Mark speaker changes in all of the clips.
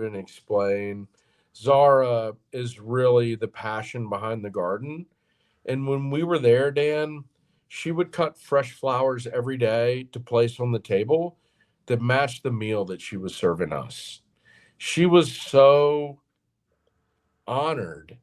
Speaker 1: even explain. Zara is really the passion behind the garden. And when we were there, Dan, she would cut fresh flowers every day to place on the table that matched the meal that she was serving us. She was so honored.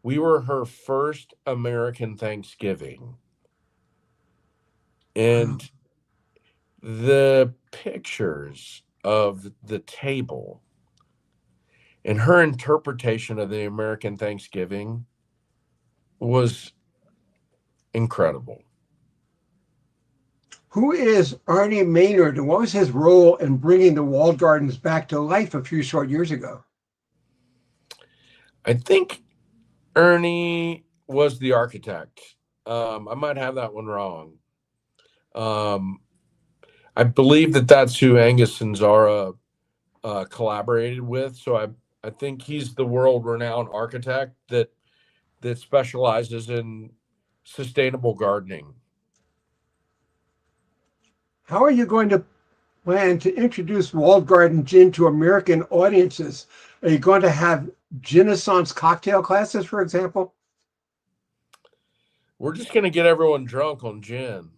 Speaker 1: We were her first American Thanksgiving.
Speaker 2: Wow.
Speaker 1: And the pictures of the table and her interpretation of the American Thanksgiving was incredible.
Speaker 2: Who is Arnie Maynard, and what was his role in bringing the walled gardens back to life a few short years ago?
Speaker 1: I think Ernie was the architect. I might have that one wrong. Um, I believe that that's who Angus and Zara collaborated with. So I think he's the world renowned architect that specializes in sustainable gardening.
Speaker 2: How are you going to plan to introduce walled garden gin to American audiences? Are you going to have Renaissance cocktail classes, for example?
Speaker 1: We're just going to get everyone drunk on gin.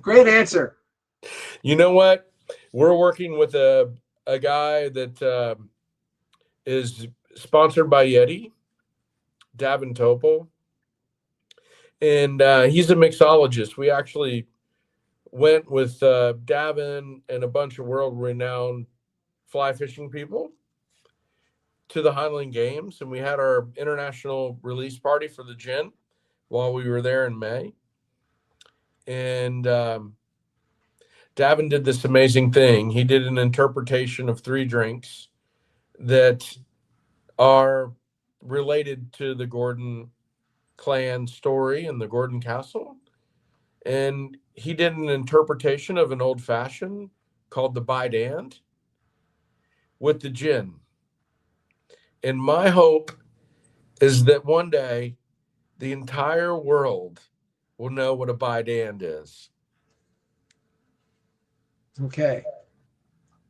Speaker 2: Great answer.
Speaker 1: You know what? We're working with a guy that is sponsored by Yeti, Davin Topol, and he's a mixologist. We actually went with Davin and a bunch of world renowned fly fishing people to the Highland Games, and we had our international release party for the gin while we were there in May. And Davin did this amazing thing. He did an interpretation of three drinks that are related to the Gordon clan story and the Gordon Castle. And he did an interpretation of an old fashioned called the Bidand with the gin. And my hope is that one day the entire world will know what a Bidand is.
Speaker 2: Okay.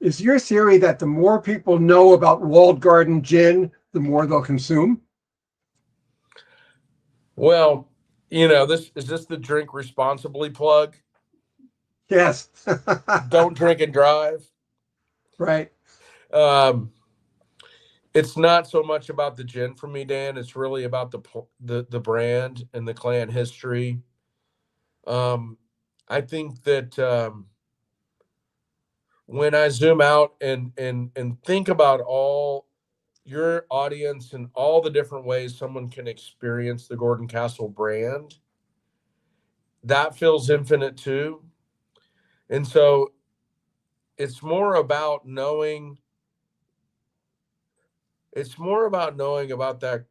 Speaker 2: Is your theory that the more people know about walled garden gin, the more they'll consume?
Speaker 1: Well, this is this the drink responsibly plug?
Speaker 2: Yes.
Speaker 1: Don't drink and drive.
Speaker 2: Right.
Speaker 1: Um, it's not so much about the gin for me, Dan. It's really about the brand and the clan history. Um, I think that when I zoom out and think about all your audience and all the different ways someone can experience the Gordon Castle brand, that feels infinite too. And so it's more about knowing it's more about knowing about that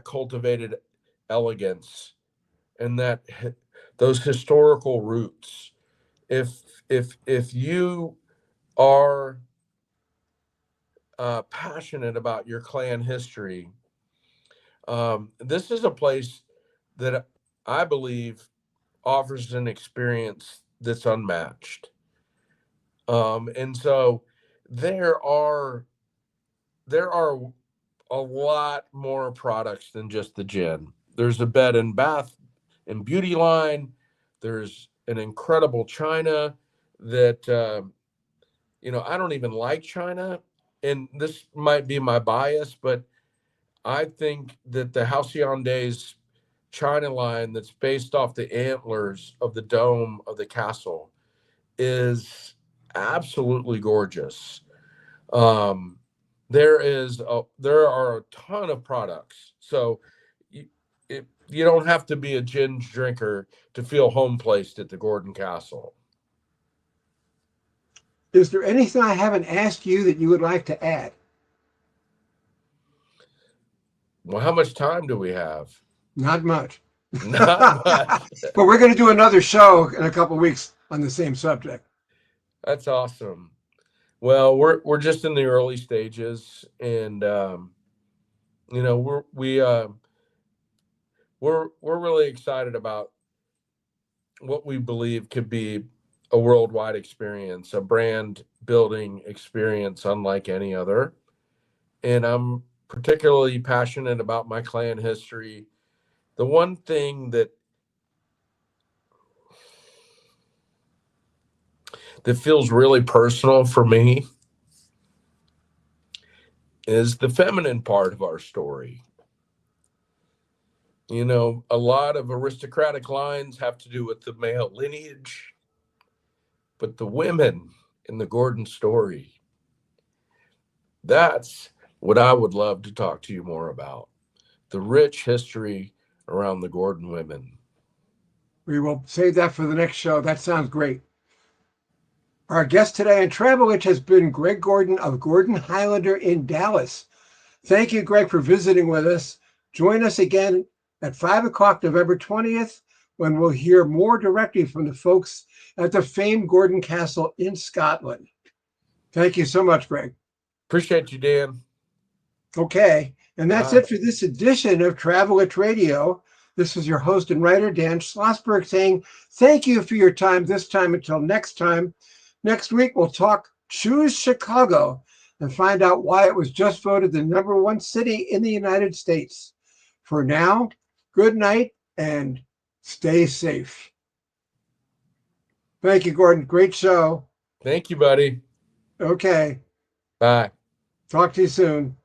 Speaker 1: cultivated elegance and those historical roots. If you are passionate about your clan history, this is a place that I believe offers an experience that's unmatched. And so there are there are a lot more products than just the gin. There's a bed and bath and beauty line. There's an incredible china that I don't even like china, and this might be my bias, but I think that the Halcyon Days china line that's based off the antlers of the dome of the castle is absolutely gorgeous. Um, there are a ton of products, so you don't have to be a gin drinker to feel home placed at the Gordon Castle.
Speaker 2: Is there anything I haven't asked you that you would like to add?
Speaker 1: Well, how much time do we have?
Speaker 2: Not much.
Speaker 1: Not
Speaker 2: But
Speaker 1: much.
Speaker 2: we're going to do another show in a couple of weeks on the same subject.
Speaker 1: That's awesome. Well, we're just in the early stages, and you know we're really excited about what we believe could be a worldwide experience, a brand building experience unlike any other. And I'm particularly passionate about my clan history. The one thing that feels really personal for me is the feminine part of our story. You know, a lot of aristocratic lines have to do with the male lineage, but the women in the Gordon story, that's what I would love to talk to you more about. The rich history around the Gordon women.
Speaker 2: We will save that for the next show. That sounds great. Our guest today on Travelage has been Greg Gordon of Gordon Highlander in Dallas. Thank you, Greg, for visiting with us. Join us again at 5 o'clock, November 20th, when we'll hear more directly from the folks at the famed Gordon Castle in Scotland. Thank you so much, Greg.
Speaker 1: Appreciate you, Dan.
Speaker 2: Okay, and that's it for this edition of Travelage Radio. This is your host and writer, Dan Schlossberg, saying thank you for your time this time. Until next time. Next week, we'll talk Choose Chicago and find out why it was just voted the #1 city in the United States. For now, good night and stay safe. Thank you, Gordon. Great show.
Speaker 1: Thank you, buddy.
Speaker 2: Okay.
Speaker 1: Bye.
Speaker 2: Talk to you soon.